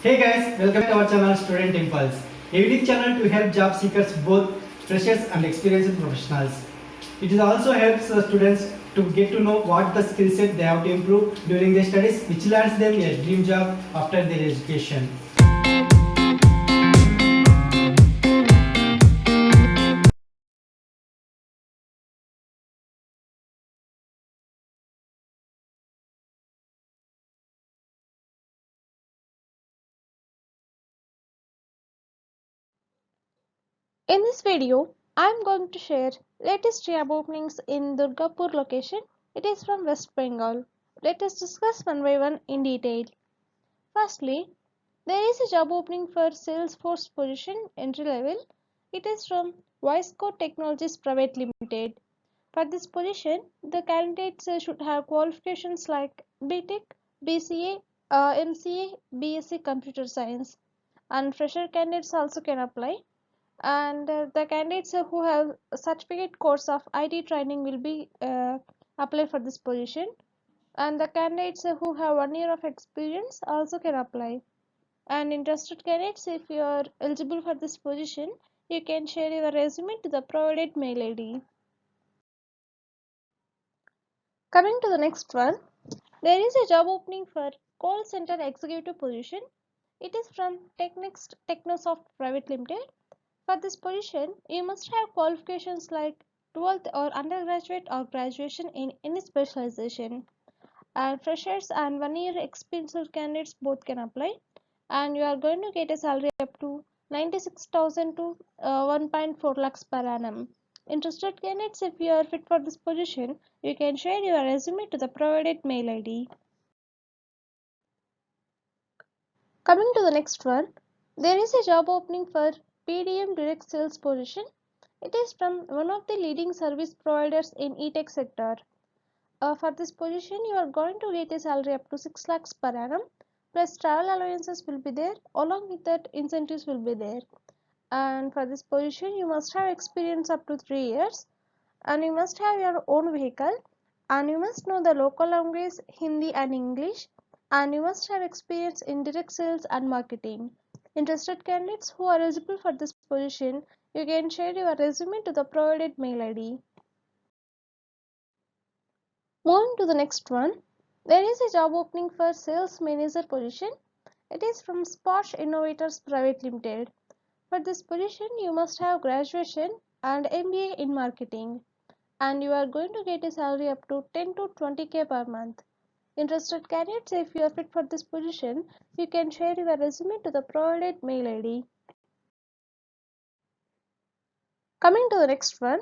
Hey guys, welcome to our channel Student Impulse, a unique channel to help job seekers, both freshers and experienced professionals. It also helps students to get to know what the skill set they have to improve during their studies, which lands them a dream job after their education. In this video, I am going to share latest job openings in Durgapur location. It is from West Bengal. Let us discuss one by one in detail. Firstly, there is a job opening for Salesforce position entry level. It is from Wiseco Technologies Private Limited. For this position, the candidates should have qualifications like BTech, BCA, MCA, BSc Computer Science, and fresher candidates also can apply, and the candidates who have a certificate course of IT training will be apply for this position, and the candidates who have 1 year of experience also can apply. And interested candidates, if you are eligible for this position, you can share your resume to the provided mail ID. Coming to the next one, there is a job opening for call center executive position. It is from Technext Technosoft Private Limited. For this position, you must have qualifications like 12th or undergraduate or graduation in any specialization. And freshers and 1 year experienced candidates both can apply. And you are going to get a salary up to 96,000 to 1.4 lakhs per annum. Interested candidates, if you are fit for this position, you can share your resume to the provided mail ID. Coming to the next one, there is a job opening for PDM direct sales position. It is from one of the leading service providers in e-tech sector. For this position, you are going to get a salary up to 6 lakhs per annum, plus travel allowances will be there, along with that incentives will be there. And for this position, you must have experience up to 3 years, and you must have your own vehicle, and you must know the local language Hindi and English, and you must have experience in direct sales and marketing. Interested candidates who are eligible for this position, you can share your resume to the provided mail ID. Moving to the next one, there is a job opening for sales manager position. It is from Sparsh Innovators Private Limited. For this position, you must have graduation and MBA in marketing, and you are going to get a salary up to 10 to 20k per month. Interested candidates, if you are fit for this position, you can share your resume to the provided mail ID. Coming to the next one,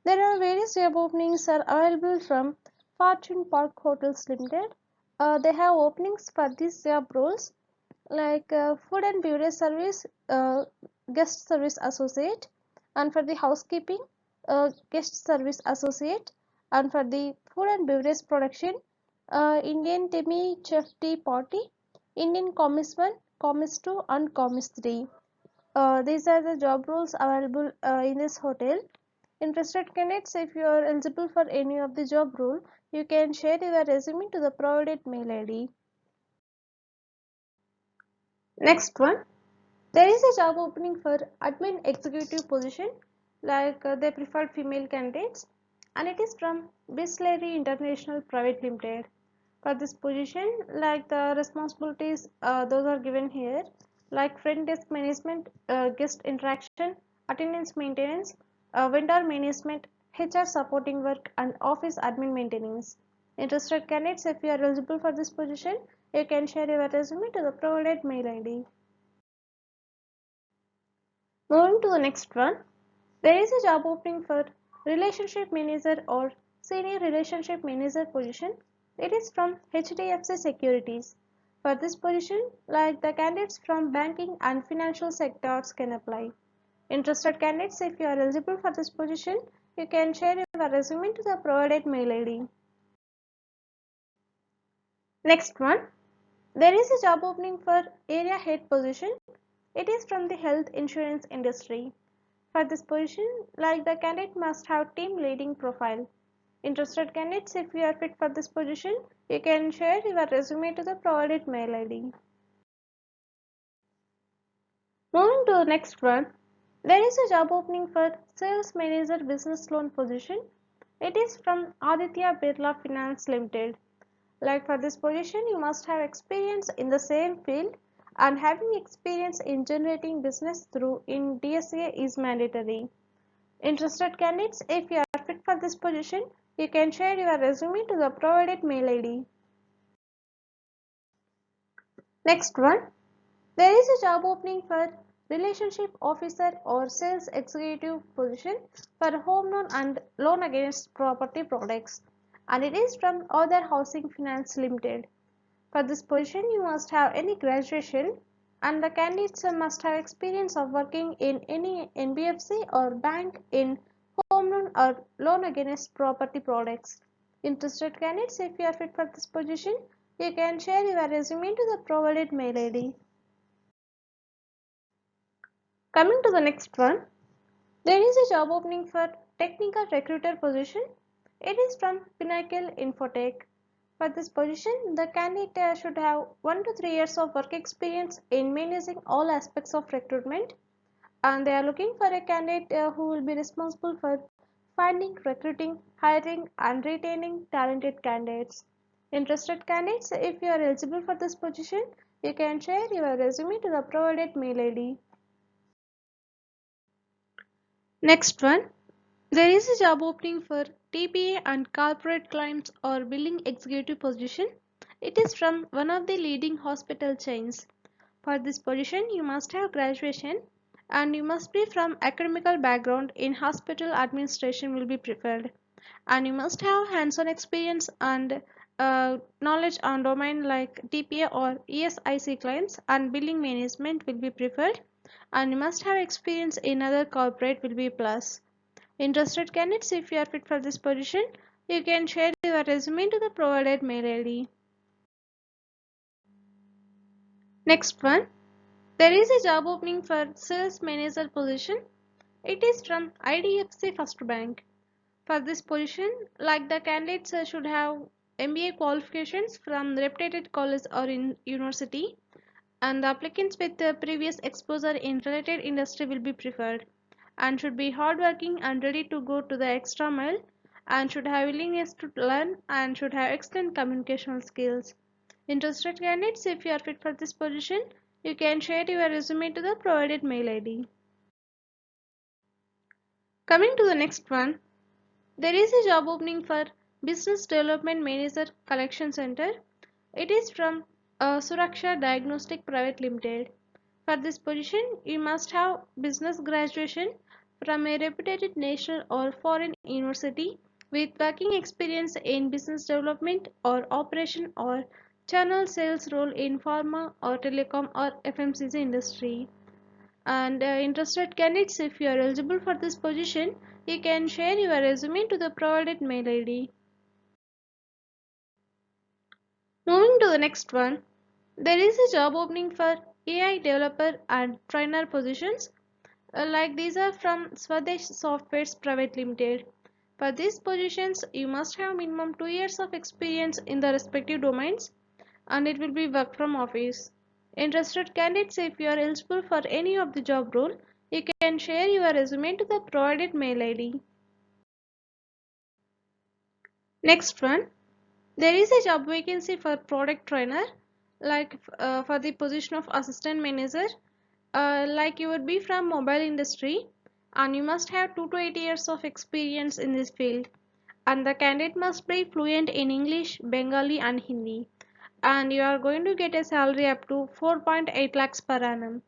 there are various job openings are available from Fortune Park Hotels Limited. They have openings for these job roles like food and beverage service, guest service associate, and for the housekeeping, guest service associate, and for the food and beverage production, Indian Temi Chef Tea Party, Indian Commis 1, Commis 2, and Commis 3. These are the job roles available in this hotel. Interested candidates, if you are eligible for any of the job role, you can share your resume to the provided mail ID. Next one, there is a job opening for admin executive position, like they preferred female candidates, and it is from Bisleri International Private Limited. For this position, like the responsibilities, those are given here, like front desk management, guest interaction, attendance maintenance, vendor management, HR supporting work, and office admin maintenance. Interested candidates, if you are eligible for this position, you can share your resume to the provided mail ID. Moving to the next one, there is a job opening for relationship manager or senior relationship manager position. It is from HDFC Securities. For this position, like the candidates from banking and financial sectors can apply. Interested candidates, if you are eligible for this position, you can share your resume to the provided mail ID. Next one, there is a job opening for area head position. It is from the health insurance industry. For this position, like the candidate must have team leading profile. Interested candidates, if you are fit for this position, you can share your resume to the provided mail ID. Moving to the next one, there is a job opening for Sales Manager Business Loan position. It is from Aditya Birla Finance Limited. Like for this position, you must have experience in the same field, and having experience in generating business through in DSA is mandatory. Interested candidates, if you are fit for this position, you can share your resume to the provided mail ID. Next one, there is a job opening for relationship officer or sales executive position for home loan and loan against property products, and it is from Other Housing Finance Limited. For this position, you must have any graduation, and the candidates must have experience of working in any NBFC or bank in home loan or loan against property products. Interested candidates, if you are fit for this position, you can share your resume to the provided mail ID. Coming to the next one, there is a job opening for technical recruiter position. It is from Pinnacle Infotech. For this position, the candidate should have 1 to 3 years of work experience in managing all aspects of recruitment, and they are looking for a candidate who will be responsible for finding, recruiting, hiring, and retaining talented candidates. Interested candidates, if you are eligible for this position, you can share your resume to the provided mail ID. Next one, there is a job opening for TPA and corporate clients or billing executive position. It is from one of the leading hospital chains. For this position, you must have graduation, and you must be from academical background in hospital administration will be preferred. And you must have hands-on experience and knowledge on domain like TPA or ESIC clients, and billing management will be preferred. And you must have experience in other corporate will be plus. Interested candidates, if you are fit for this position, you can share your resume to the provided mail ID. Next one, there is a job opening for sales manager position. It is from IDFC First Bank. For this position, like the candidates should have MBA qualifications from reputed college or in university, and the applicants with previous exposure in related industry will be preferred, and should be hardworking and ready to go to the extra mile, and should have willingness to learn, and should have excellent communication skills. Interested candidates, if you are fit for this position, you can share your resume to the provided mail ID. Coming to the next one, there is a job opening for Business Development Manager Collection Center. It is from Suraksha Diagnostic Private Limited. For this position, you must have business graduation from a reputed national or foreign university with working experience in business development or operation or channel sales role in pharma or telecom or FMCG industry. And interested candidates, if you are eligible for this position, you can share your resume to the provided mail ID. Moving to the next one, there is a job opening for AI developer and trainer positions. Like these are from Swadesh Softwares Private Limited. For these positions, you must have minimum 2 years of experience in the respective domains, and it will be work from office. Interested candidates, if you are eligible for any of the job role, you can share your resume to the provided mail ID. Next one, there is a job vacancy for product trainer, like for the position of assistant manager. Like you would be from mobile industry, and you must have 2 to 8 years of experience in this field, and the candidate must be fluent in English, Bengali, and Hindi, and you are going to get a salary up to 4.8 lakhs per annum.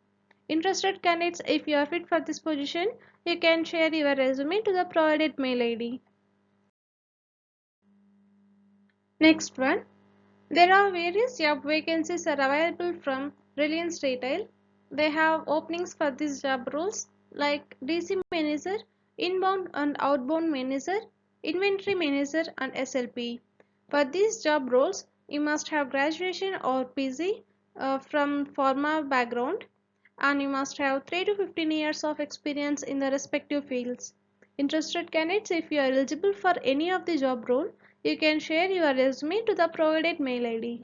Interested candidates, if you are fit for this position, you can share your resume to the provided mail ID. Next one, there are various job vacancies are available from Reliance Retail. They have openings for these job roles like DC manager, inbound and outbound manager, inventory manager, and SLP. For these job roles, you must have graduation or PG from pharma background, and you must have 3 to 15 years of experience in the respective fields. Interested candidates, if you are eligible for any of the job role, you can share your resume to the provided mail ID.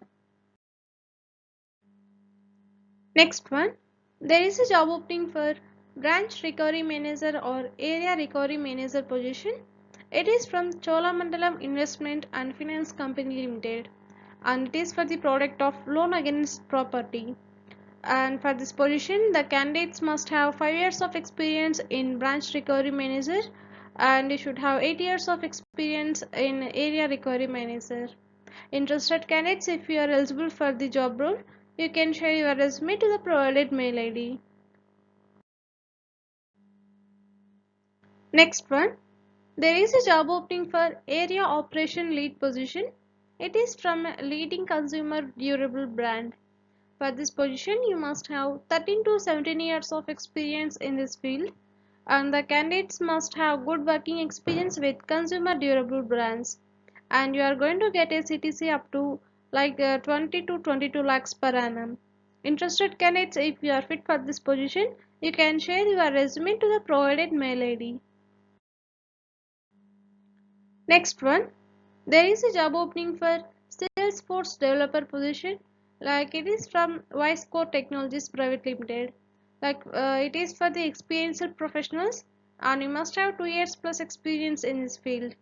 Next one, There is a job opening for branch recovery manager or area recovery manager position. It is from Cholamandalam Investment and Finance Company Limited, and it is for the product of loan against property. And for this position, the candidates must have 5 years of experience in branch recovery manager, and you should have 8 years of experience in area recovery manager. Interested candidates, if you are eligible for the job role, you can share your resume to the provided mail ID. Next one, there is a job opening for area operation lead position. It is from a leading consumer durable brand. For this position, you must have 13 to 17 years of experience in this field, and the candidates must have good working experience with consumer durable brands. And you are going to get a CTC up to 20 to 22 lakhs per annum. Interested candidates, if you are fit for this position, you can share your resume to the provided mail ID. Next one, there is a job opening for Salesforce developer position. It is from Wisecore Technologies Private Limited. It is for the experienced professionals, and you must have 2 years plus experience in this field,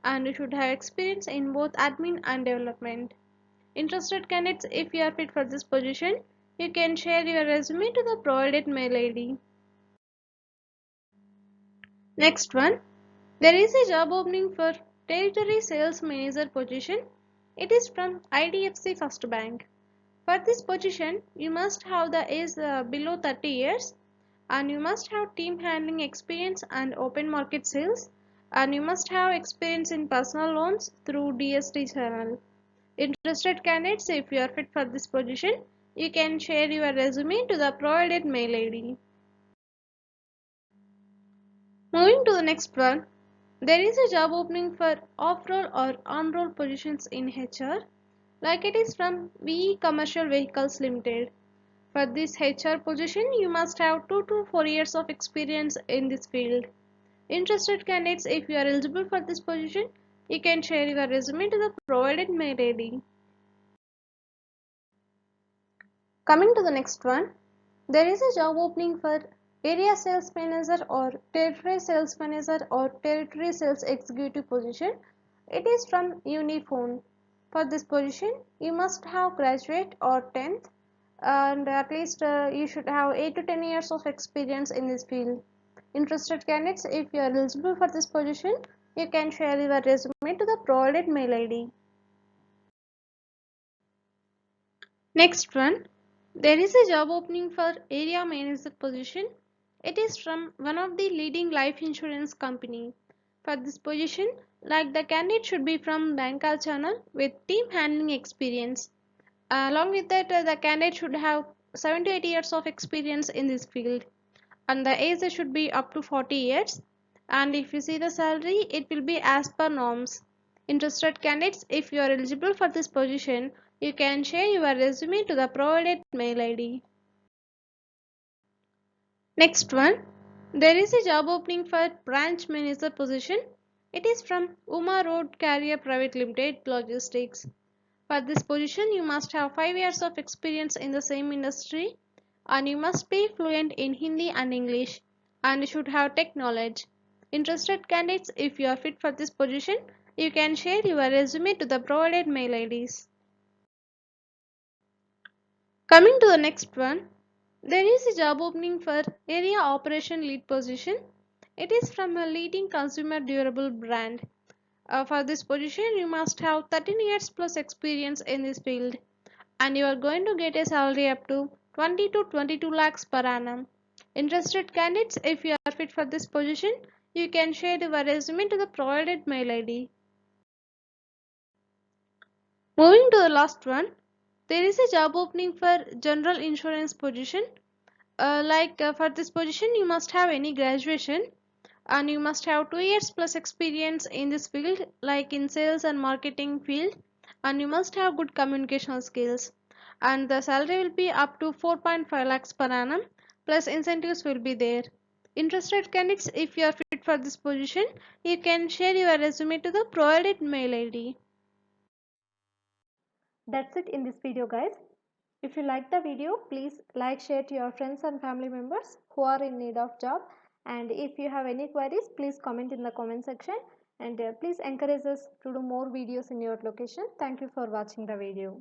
and you should have experience in both admin and development. Interested candidates, if you are fit for this position, you can share your resume to the provided mail ID. Next one, there is a job opening for Territory Sales Manager position. It is from IDFC First Bank. For this position, you must have the age below 30 years, and you must have team handling experience and open market sales, and you must have experience in personal loans through DST channel. Interested candidates, if you are fit for this position, you can share your resume to the provided mail ID. Moving to the next one, there is a job opening for off-roll or on-roll positions in HR, it is from VE Commercial Vehicles Limited. For this HR position, you must have 2 to 4 years of experience in this field. Interested candidates, if you are eligible for this position, you can share your resume to the provided mail ID. Coming to the next one, there is a job opening for area sales manager or territory sales manager or territory sales executive position. It is from Uniphone. For this position, you must have graduate or 10th, and at least you should have 8 to 10 years of experience in this field. Interested candidates, if you are eligible for this position, you can share your resume to the provided mail ID. Next one, there is a job opening for area manager position. It is from one of the leading life insurance company. For this position, the candidate should be from Banker channel with team handling experience. Along with that, the candidate should have 7 to 8 years of experience in this field, and the age should be up to 40 years. And if you see the salary, it will be as per norms. Interested candidates, if you are eligible for this position, you can share your resume to the provided mail ID. Next one, there is a job opening for branch manager position. It is from Uma Road Carrier Private Limited Logistics. For this position, you must have 5 years of experience in the same industry, and you must be fluent in Hindi and English, and you should have tech knowledge. Interested candidates, if you are fit for this position, you can share your resume to the provided mail IDs. Coming to the next one, there is a job opening for area operation lead position. It is from a leading consumer durable brand. For this position, you must have 13 years plus experience in this field, and you are going to get a salary up to 20 to 22 lakhs per annum. Interested candidates, if you are fit for this position, you can share your resume to the provided mail ID. Moving to the last one, there is a job opening for general insurance position. For this position, you must have any graduation, and you must have 2 years plus experience in this field, like in sales and marketing field, and you must have good communication skills, and the salary will be up to 4.5 lakhs per annum, plus incentives will be there. Interested candidates, if you are fit for this position, you can share your resume to the provided mail ID. That's it in this video, guys. If you like the video, please like, share to your friends and family members who are in need of job. And if you have any queries, please comment in the comment section. And please encourage us to do more videos in your location. Thank you for watching the video.